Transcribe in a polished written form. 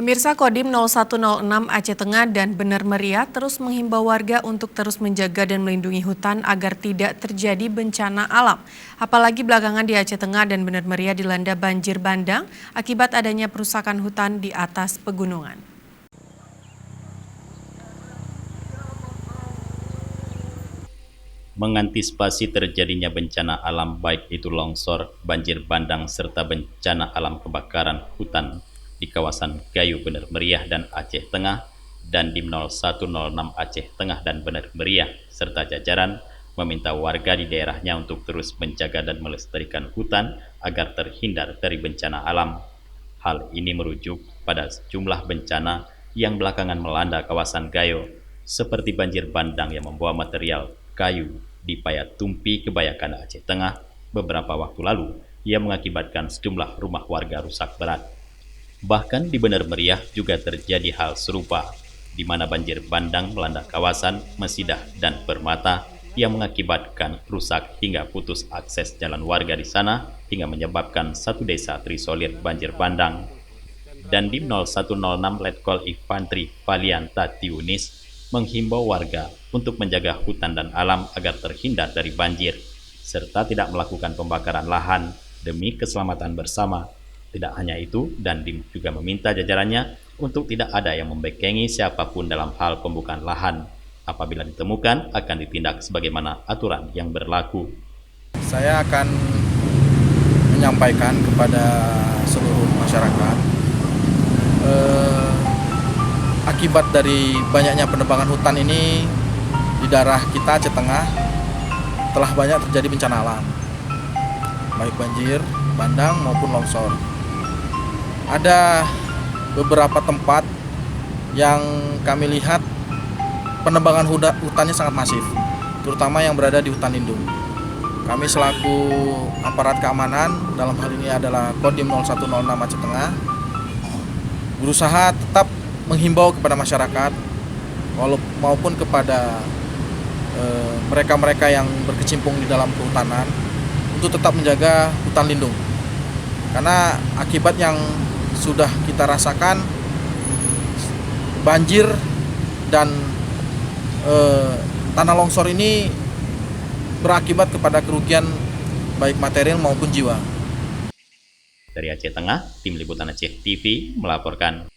Pemirsa Kodim 0106 Aceh Tengah dan Bener Meriah terus menghimbau warga untuk terus menjaga dan melindungi hutan agar tidak terjadi bencana alam. Apalagi belakangan di Aceh Tengah dan Bener Meriah dilanda banjir bandang akibat adanya perusakan hutan di atas pegunungan. Mengantisipasi terjadinya bencana alam baik itu longsor, banjir bandang, serta bencana alam kebakaran hutan di kawasan Gayo Bener Meriah dan Aceh Tengah dan di 0106 Aceh Tengah dan Bener Meriah serta jajaran meminta warga di daerahnya untuk terus menjaga dan melestarikan hutan agar terhindar dari bencana alam. Hal ini merujuk pada sejumlah bencana yang belakangan melanda kawasan Gayo seperti banjir bandang yang membawa material kayu di Payatumpi, Kebayakan, Aceh Tengah beberapa waktu lalu yang mengakibatkan sejumlah rumah warga rusak berat. Bahkan di Bener Meriah juga terjadi hal serupa, di mana banjir bandang melanda kawasan Mesidah dan Permata yang mengakibatkan rusak hingga putus akses jalan warga di sana hingga menyebabkan satu desa terisolir banjir bandang. Dan di 0106 Letkol Infantri Valian Tatiunis menghimbau warga untuk menjaga hutan dan alam agar terhindar dari banjir, serta tidak melakukan pembakaran lahan demi keselamatan bersama. Tidak hanya itu, Dandim juga meminta jajarannya untuk tidak ada yang membekengi siapapun dalam hal pembukaan lahan. Apabila ditemukan, akan ditindak sebagaimana aturan yang berlaku. Saya akan menyampaikan kepada seluruh masyarakat akibat dari banyaknya penebangan hutan ini di daerah kita Aceh Tengah telah banyak terjadi bencana alam, baik banjir, bandang maupun longsor. Ada beberapa tempat yang kami lihat penebangan hutannya sangat masif, terutama yang berada di hutan lindung. Kami selaku aparat keamanan, dalam hal ini adalah Kodim 0106 Aceh Tengah, berusaha tetap menghimbau kepada masyarakat maupun kepada mereka-mereka yang berkecimpung di dalam kehutanan untuk tetap menjaga hutan lindung. Karena akibat yang sudah kita rasakan, banjir dan tanah longsor ini berakibat kepada kerugian baik material maupun jiwa. Dari Aceh Tengah, Tim Liputan Aceh TV melaporkan.